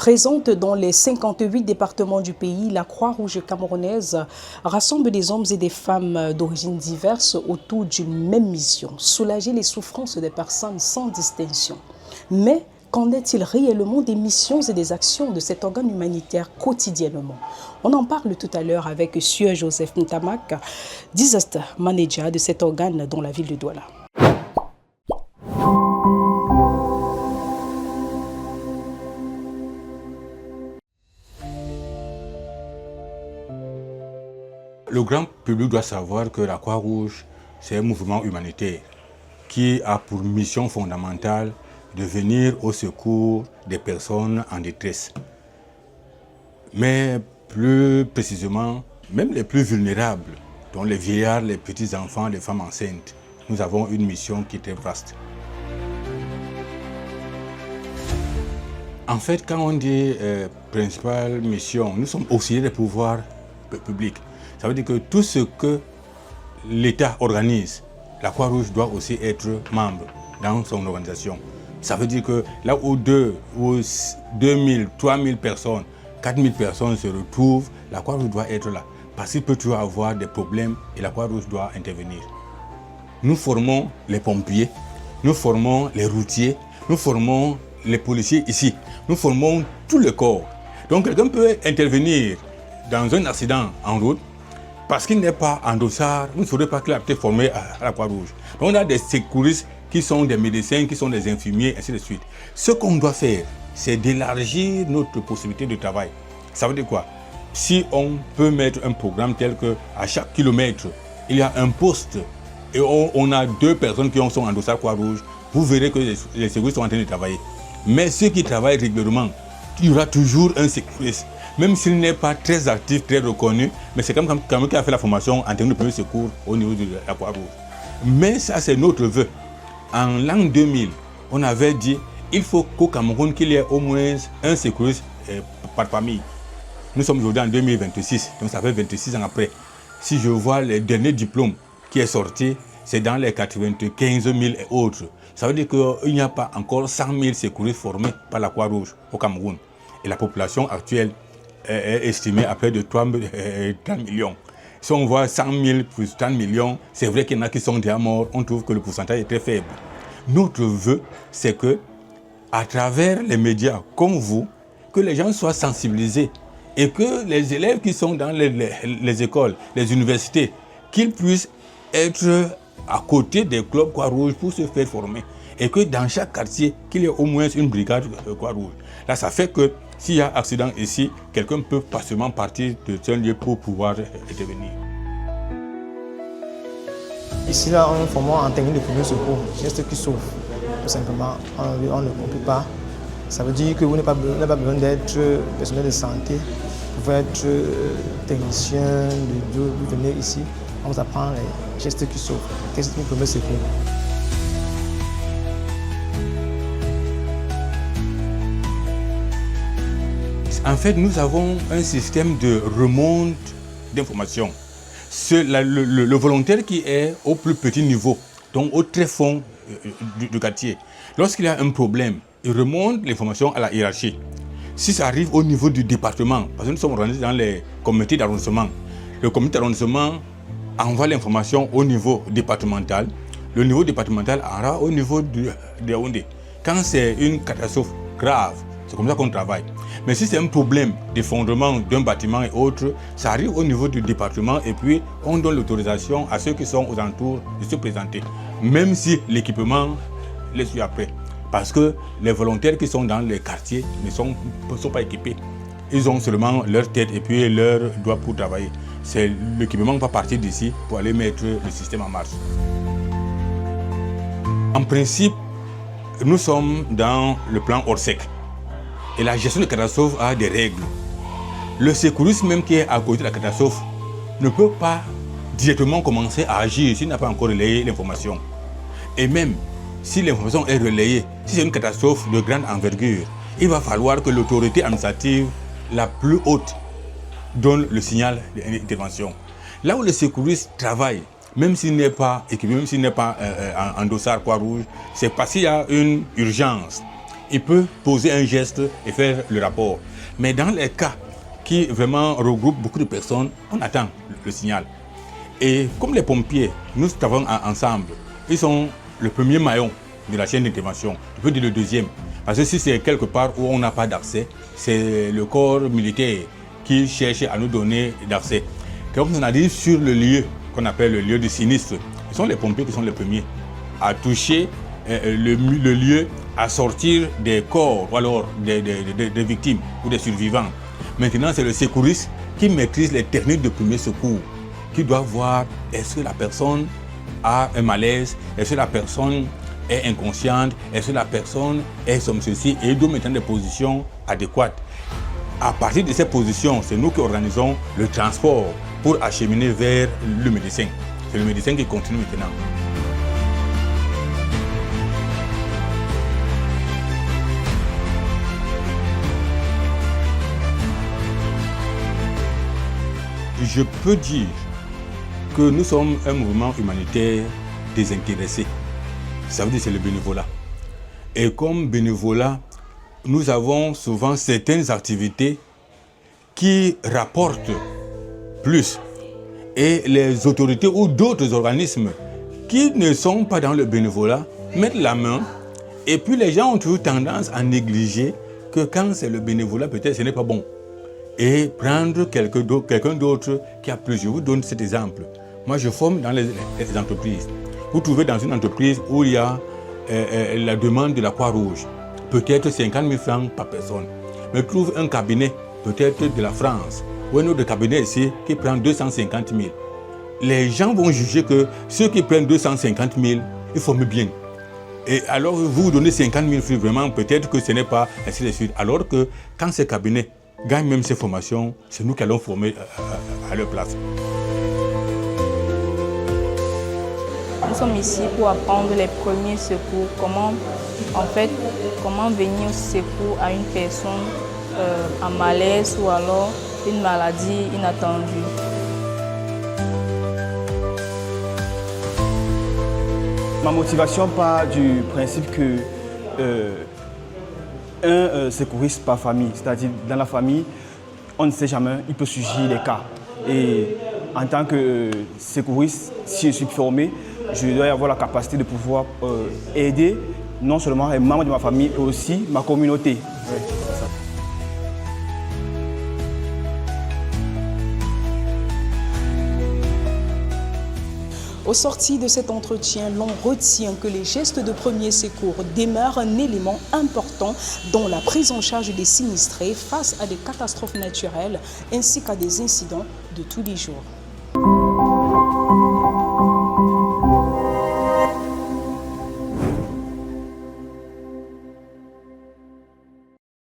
Présente dans les 58 départements du pays, la Croix-Rouge camerounaise rassemble des hommes et des femmes d'origines diverses autour d'une même mission, soulager les souffrances des personnes sans distinction. Mais qu'en est-il réellement des missions et des actions de cet organe humanitaire quotidiennement? On en parle tout à l'heure avec Sieur Joseph Ntamak, disaster manager de cet organe dans la ville de Douala. Le grand public doit savoir que la Croix-Rouge, c'est un mouvement humanitaire qui a pour mission fondamentale de venir au secours des personnes en détresse. Mais plus précisément, même les plus vulnérables, dont les vieillards, les petits-enfants, les femmes enceintes, nous avons une mission qui est très vaste. En fait, quand on dit principale mission, nous sommes auxiliaires des pouvoirs publics. Ça veut dire que tout ce que l'État organise, la Croix-Rouge doit aussi être membre dans son organisation. Ça veut dire que là où 2000, 3000 personnes, 4000 personnes se retrouvent, la Croix-Rouge doit être là. Parce qu'il peut toujours avoir des problèmes et la Croix-Rouge doit intervenir. Nous formons les pompiers, nous formons les routiers, nous formons les policiers ici. Nous formons tout le corps. Donc quelqu'un peut intervenir dans un accident en route, parce qu'il n'est pas en dossard, vous ne saurez pas qu'il a été formé à la Croix-Rouge. Donc on a des secouristes qui sont des médecins, qui sont des infirmiers, ainsi de suite. Ce qu'on doit faire, c'est d'élargir notre possibilité de travail. Ça veut dire quoi? Si on peut mettre un programme tel qu'à chaque kilomètre, il y a un poste et on a 2 personnes qui sont en dossard Croix-Rouge, vous verrez que les secouristes sont en train de travailler. Mais ceux qui travaillent régulièrement, il y aura toujours un secouriste. Même s'il n'est pas très actif, très reconnu, mais c'est comme quelqu'un qui a fait la formation en termes de premier secours au niveau de la Croix-Rouge. Mais ça, c'est notre vœu. En l'an 2000, on avait dit qu'il faut qu'au Cameroun, qu'il y ait au moins un secouriste par famille. Nous sommes aujourd'hui en 2026, donc ça fait 26 ans après. Si je vois les derniers diplômes qui est sorti, c'est dans les 95 000 et autres. Ça veut dire qu'il n'y a pas encore 100 000 secouristes formés par la Croix-Rouge au Cameroun. Et la population actuelle est estimé à près de 30 millions. Si on voit 100 000 plus 30 millions, c'est vrai qu'il y en a qui sont déjà morts, on trouve que le pourcentage est très faible. Notre vœu, c'est que, à travers les médias comme vous, que les gens soient sensibilisés et que les élèves qui sont dans les écoles, les universités, qu'ils puissent être à côté des clubs Croix-Rouge pour se faire former. Et que dans chaque quartier, qu'il y ait au moins une brigade Croix-Rouge. Là, ça fait que s'il y a accident ici, quelqu'un peut facilement partir de ce lieu pour pouvoir intervenir. Ici, là, on forme en technique de premier secours, geste qui sauve. Tout simplement, on ne compte pas. Ça veut dire que vous n'avez pas besoin d'être personnel de santé. Vous pouvez être technicien, vous venez ici, on vous apprend les gestes qui sauvent, gestes de premier secours. En fait, nous avons un système de remonte d'informations. Le volontaire qui est au plus petit niveau, donc au très fond du quartier, lorsqu'il y a un problème, il remonte l'information à la hiérarchie. Si ça arrive au niveau du département, parce que nous sommes organisés dans les comités d'arrondissement, le comité d'arrondissement envoie l'information au niveau départemental, le niveau départemental aura au niveau des Yaoundé. Quand c'est une catastrophe grave, c'est comme ça qu'on travaille. Mais si c'est un problème d'effondrement d'un bâtiment et autres, ça arrive au niveau du département et puis on donne l'autorisation à ceux qui sont aux alentours de se présenter. Même si l'équipement les suit après. Parce que les volontaires qui sont dans les quartiers ne sont pas équipés. Ils ont seulement leur tête et puis leur doigt pour travailler. C'est l'équipement qui va partir d'ici pour aller mettre le système en marche. En principe, nous sommes dans le plan Orsec. Et la gestion de catastrophe a des règles. Le secouriste même qui est à côté de la catastrophe ne peut pas directement commencer à agir s'il n'a pas encore relayé l'information. Et même si l'information est relayée, si c'est une catastrophe de grande envergure, il va falloir que l'autorité administrative la plus haute donne le signal d'intervention. Là où le secouriste travaille, même s'il n'est pas équipé, même s'il n'est pas en dossard Croix-Rouge, c'est parce qu'il y a une urgence. il peut poser un geste et faire le rapport. Mais dans les cas qui vraiment regroupent beaucoup de personnes, on attend le signal. Et comme les pompiers, nous travaillons ensemble, ils sont le premier maillon de la chaîne d'intervention, je peux dire le deuxième. Parce que si c'est quelque part où on n'a pas d'accès, c'est le corps militaire qui cherche à nous donner d'accès. Comme on a dit sur le lieu qu'on appelle le lieu du sinistre, ce sont les pompiers qui sont les premiers à toucher le lieu, à sortir des corps ou alors des victimes ou des survivants. Maintenant, c'est le secouriste qui maîtrise les techniques de premier secours, qui doit voir est-ce que la personne a un malaise, est-ce que la personne est inconsciente, est-ce que la personne est comme ceci, et il doit mettre des positions adéquates. À partir de ces positions, c'est nous qui organisons le transport pour acheminer vers le médecin. C'est le médecin qui continue maintenant. Je peux dire que nous sommes un mouvement humanitaire désintéressé. Ça veut dire que c'est le bénévolat. Et comme bénévolat, nous avons souvent certaines activités qui rapportent plus. Et les autorités ou d'autres organismes qui ne sont pas dans le bénévolat mettent la main. Et puis les gens ont toujours tendance à négliger que quand c'est le bénévolat, peut-être ce n'est pas bon. Et prendre quelqu'un d'autre qui a plus. Je vous donne cet exemple. Moi, je forme dans les entreprises. Vous trouvez dans une entreprise où il y a la demande de la Croix-Rouge, peut-être 50 000 francs par personne. Mais trouve un cabinet, peut-être de la France, ou un autre cabinet ici qui prend 250 000. Les gens vont juger que ceux qui prennent 250 000, ils forment bien. Et alors, vous vous donnez 50 000 francs, vraiment, peut-être que ce n'est pas ainsi de suite. Alors que quand ces cabinets gagnent même ces formations, c'est nous qui allons former à leur place. Nous sommes ici pour apprendre les premiers secours, comment venir au secours à une personne en malaise ou alors une maladie inattendue. Ma motivation part du principe que un secouriste par famille, c'est-à-dire dans la famille, on ne sait jamais, il peut surgir des cas. Et en tant que secouriste, si je suis formé, je dois avoir la capacité de pouvoir aider non seulement les membres de ma famille, mais aussi ma communauté. Ouais, c'est ça. Au sorti de cet entretien, l'on retient que les gestes de premier secours demeurent un élément important dans la prise en charge des sinistrés face à des catastrophes naturelles ainsi qu'à des incidents de tous les jours.